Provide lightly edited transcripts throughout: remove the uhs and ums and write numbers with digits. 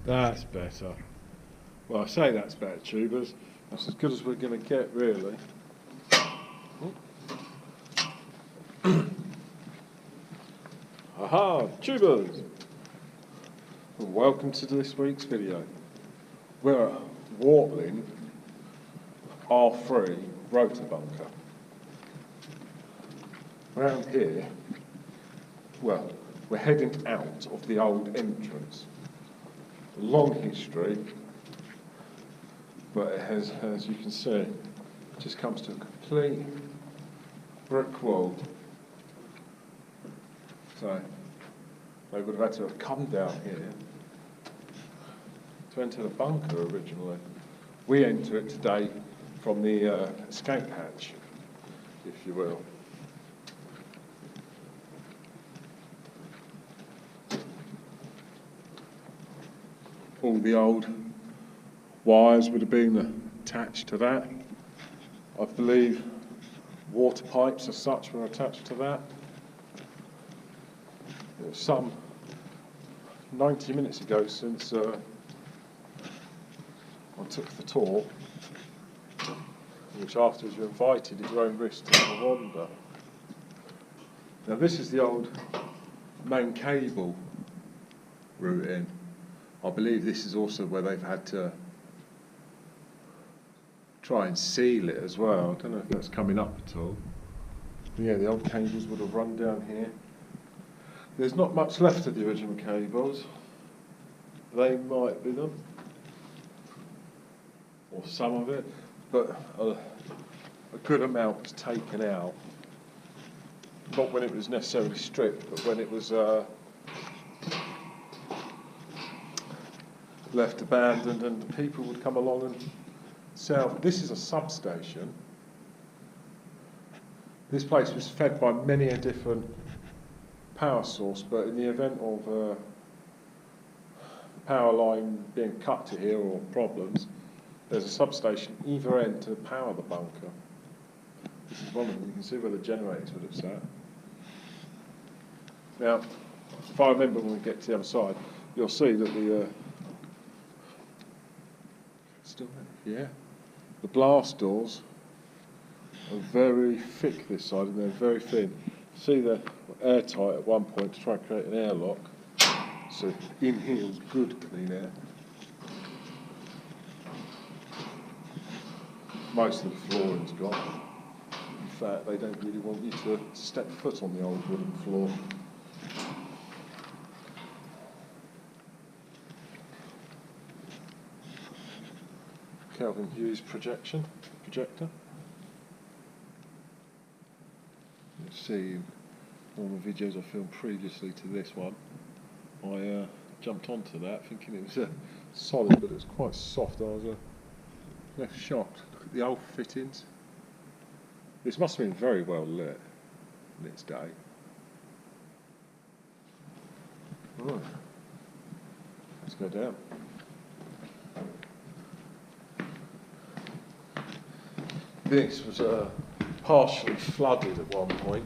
That's better. Well, I say that's better, tubers. That's as good as we're going to get, really. Aha, tubers! Well, welcome to this week's video. We're at Wartling R3 rotor bunker. Around here, well, we're heading out of the old entrance. Long history, but it has, as you can see, just comes to a complete brick wall. So they would have had to have come down here to enter the bunker originally. We enter it today from the escape hatch, if you will. All the old wires would have been attached to that. I believe water pipes as such were attached to that. It was some 90 minutes ago since I took the tour, which afterwards you're invited at your own risk to have a wander. Now this is the old main cable route in. I believe this is also where they've had to try and seal it as well. I don't know if that's coming up at all. But yeah, the old cables would have run down here. There's not much left of the original cables. They might be them, or some of it, but a good amount was taken out. Not when it was necessarily stripped, but when it was left abandoned, and the people would come along and sell. This is a substation. This place was fed by many a different power source, but in the event of the power line being cut to here or problems, there's a substation either end to power the bunker. This is one of them. You can see where the generators would have sat. Now, if I remember when we get to the other side, you'll see that the still there? Yeah. The blast doors are very thick this side, and they're very thin. See, they're airtight at one point to try and create an airlock. So in here is good clean air. Most of the flooring's gone. In fact, they don't really want you to step foot on the old wooden floor. Kelvin Hughes projector. You see all the videos I filmed previously to this one. I jumped onto that thinking it was solid, but it was quite soft. I was left shocked. Look at the old fittings. This must have been very well lit in its day. Right. Let's go down. This was partially flooded at one point.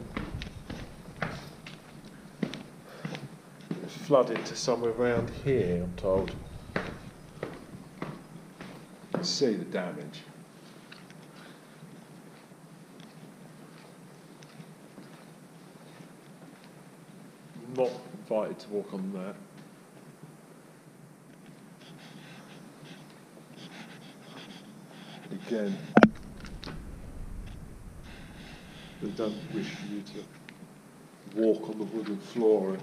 It was flooded to somewhere around here, I'm told. You can see the damage. Not invited to walk on that. Again, they don't wish for you to walk on the wooden flooring.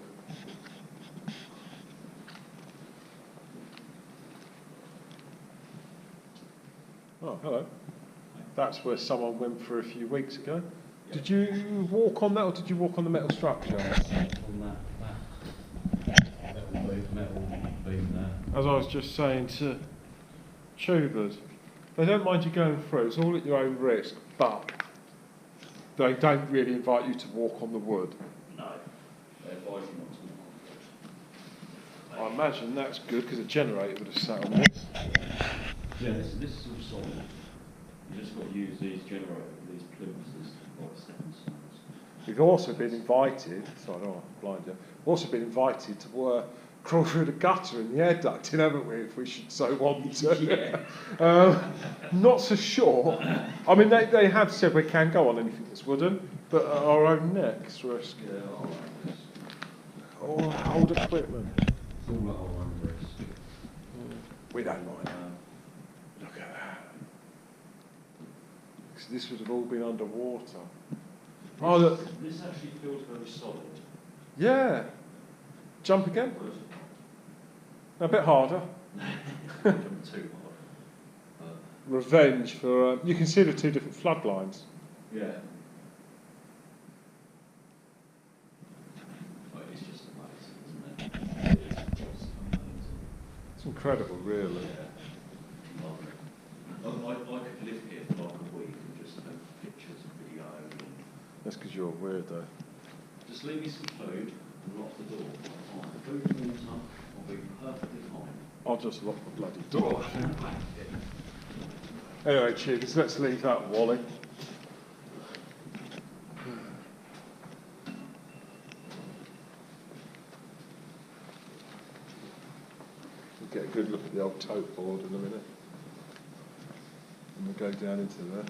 Oh, hello. That's where someone went for a few weeks ago. Yeah. Did you walk on that, or did you walk on the metal structure? On that metal beam there. As I was just saying to tubers, they don't mind you going through, it's all at your own risk, but they don't really invite you to walk on the wood. No, they advise you not to walk on it. I imagine that's good, because a generator would have sat on this. Yeah, this is all solid. You just got to use these generators, these plimps, like stepping stones. We've also been invited, sorry I don't want to blind you, we've also been invited to crawl through the gutter in the air ducting, haven't we, if we should so want to? Yeah. Not so sure. I mean, they have said we can go on anything that's wooden, but at our own necks risk. Yeah, all right. Or old equipment. It's all at our own risk. We don't mind. Look at that. Because this would have all been underwater. Oh, look. This actually feels very solid. Yeah. Jump again. A bit harder. Jump too hard. Revenge for... you can see the two different flood lines. Yeah. Oh, it's just amazing, isn't it? It's just amazing. It's incredible, really. Yeah. I could live here for like a week and just take pictures and video. And That's because you're a weirdo. just leave me some food and lock the door. Fine. Food and water, I'll be perfectly fine. I'll just lock the bloody door. Anyway, cheers. Let's leave that, Wally. We'll get a good look at the old tote board in a minute. And we'll go down into there.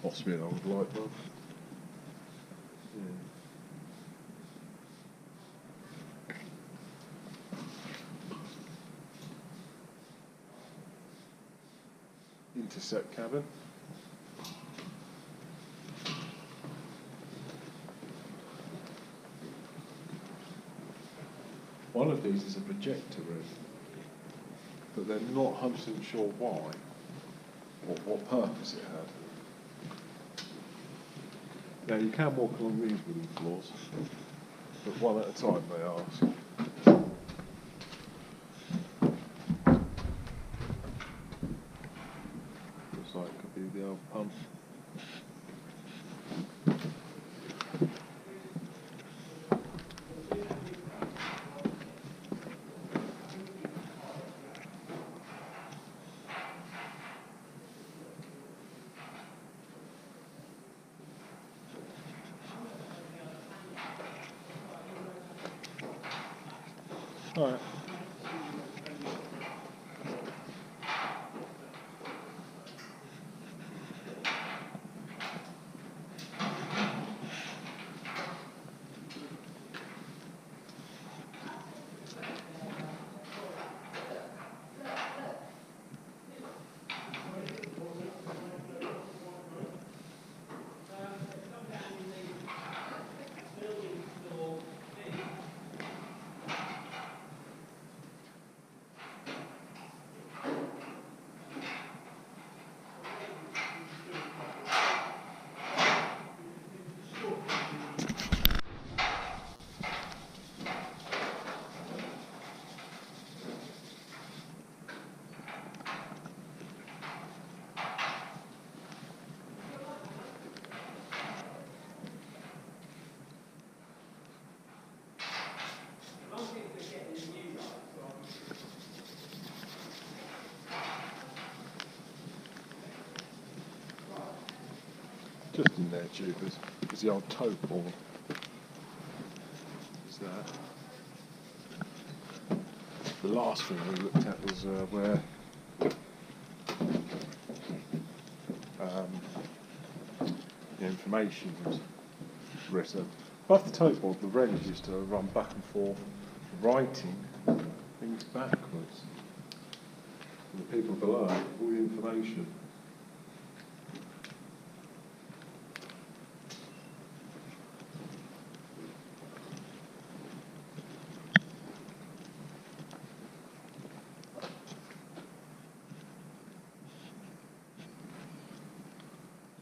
Possibly an old light bulb. Intercept cabin. One of these is a projector room, but they're not 100% sure why or what purpose it had. Now you can walk along these wooden floors, but one at a time they ask. Looks like it could be the old pump. All right. Just in there, Jupers, is the old tote board. Is that? The last thing we looked at was where the information was written. Above the tote board, the wrens used to run back and forth, writing things backwards. And the people below, all the information.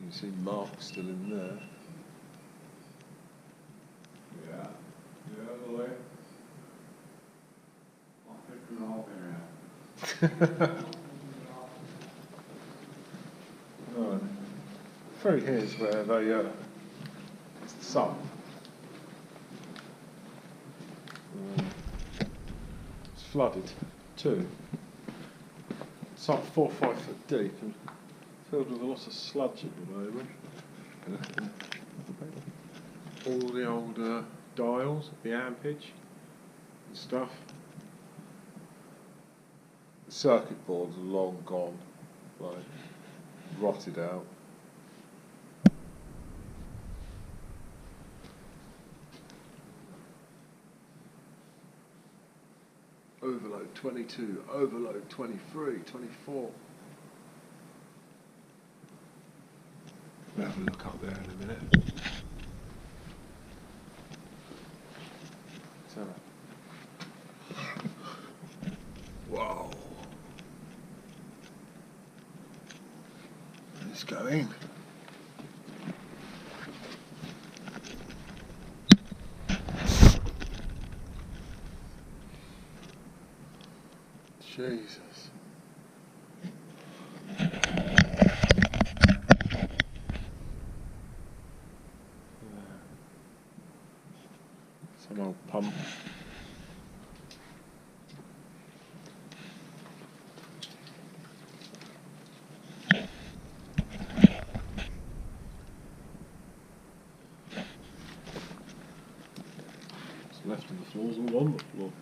You can see Mark still in there. Yeah, boy. I'm picking it off here now. Right. Through here is where they, it's the sun. It's flooded too. It's like 4 or 5 foot deep and filled with a lot of sludge at the moment. All the old dials, the ampage and stuff. The circuit boards are long gone, like rotted out. Overload 22, overload 23, 24. We'll have a look up there in a minute. So, whoa. Let's go in. Jesus. Some old pump. What's left of the floor's all on the floor.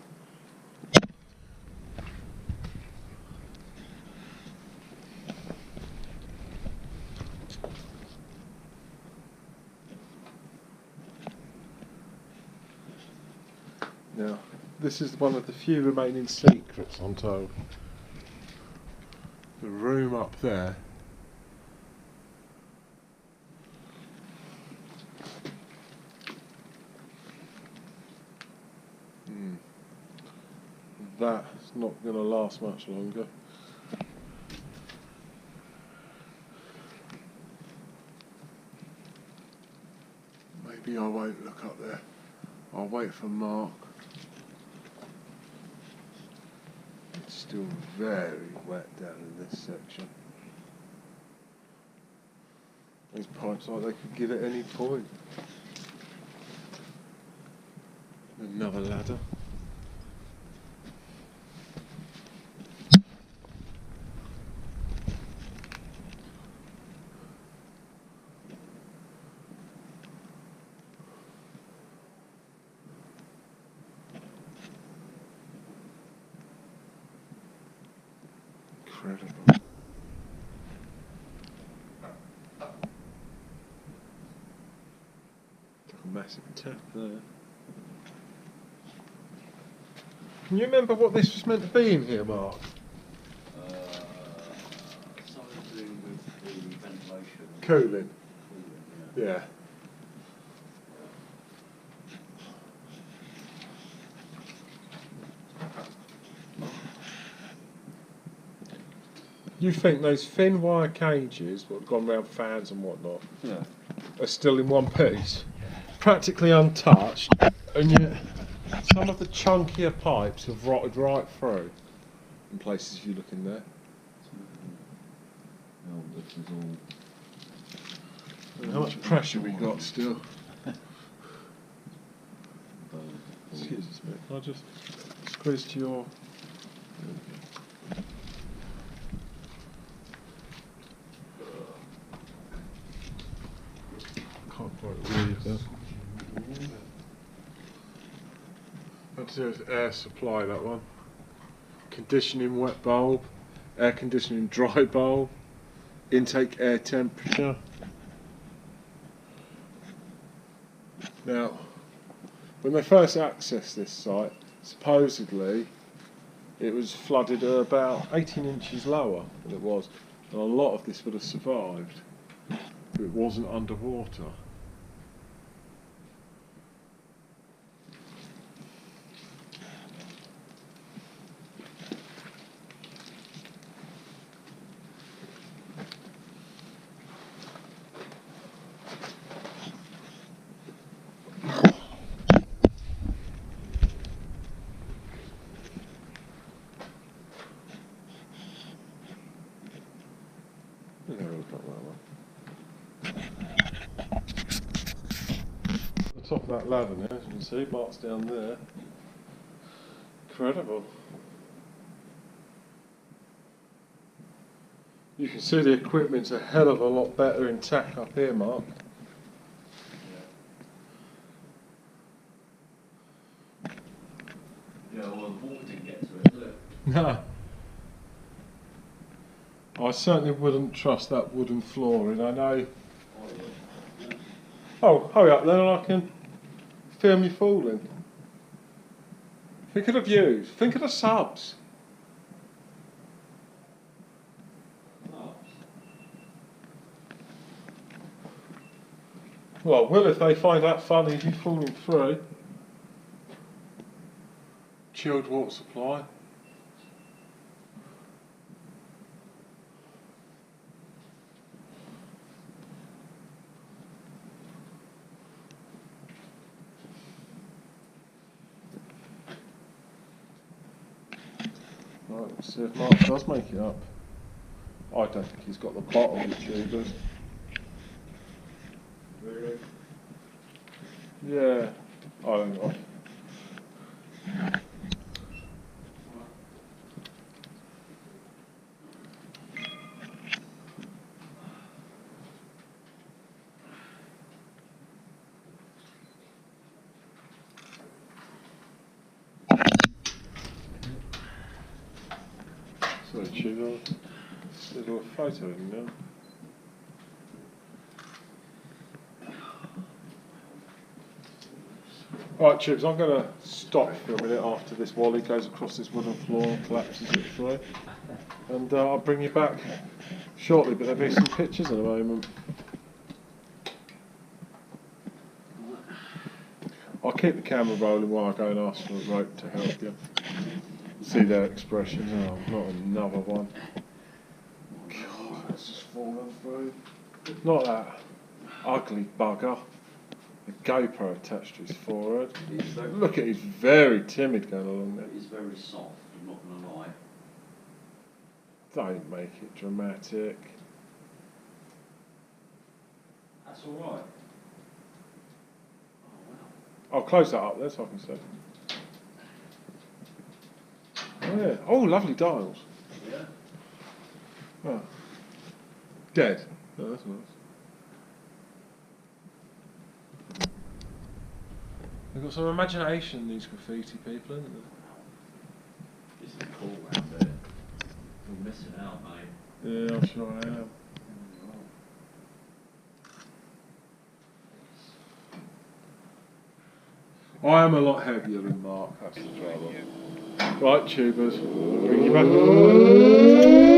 Now, this is one of the few remaining secrets, I'm told. The room up there. That's not going to last much longer. Maybe I won't look up there. I'll wait for Mark. It's still very wet down in this section. These pipes like they could give at any point. Another ladder. Incredible. Like a massive tap there. Can you remember what this was meant to be in here, Mark? Something to do with the ventilation. Cooling. Yeah. Yeah. You think those thin wire cages, what have gone round fans and whatnot, Yeah. are still in one piece, practically untouched, and yet some of the chunkier pipes have rotted right through in places if you look in there. Oh, this is all. And how much pressure we got still? Excuse me, I'll just squeeze to your... Can't quite read that. That's air supply, that one. Conditioning wet bulb, air conditioning dry bulb, intake air temperature. Now, when they first accessed this site, supposedly it was flooded about 18 inches lower than it was, and a lot of this would have survived if it wasn't underwater. The top of that ladder now, as you can see, Mark's down there. Incredible. You can see the equipment's a hell of a lot better in tack up here, Mark. Yeah, well, the water didn't get to it, did it? No. I certainly wouldn't trust that wooden flooring, I know. Oh, yeah. Oh, hurry up then and I can film you falling. Think of the views, think of the subs. Oh. Well, will if they find that funny if you're falling through. Chilled water supply. Right, let's see if Mark does make it up. I don't think he's got the bottom of the tubers. Really? Yeah, I don't know. Sorry, Chivo. There's a photo in there. Right, Chibs, I'm going to stop for a minute after this Wally goes across this wooden floor and collapses it through. And I'll bring you back shortly, but there'll be some pictures in a moment. I'll keep the camera rolling while I go and ask for a rope to help you. See their expressions. Oh, not another one. God, it's just fallen through. Not that ugly bugger. The GoPro attached to his forehead. Look at, he's very timid going along there. It's very soft, I'm not going to lie. Don't make it dramatic. That's alright. Oh, wow. I'll close that up there so I can see. Oh, yeah. Oh, lovely dials. Yeah. Oh. Dead. Oh, that's nice. They've got some imagination, these graffiti people, haven't they? This is cool out there. You're missing out, mate. Yeah, I'm sure I am. I am a lot heavier than Mark, that's the trouble. Right, tubers, bring you back.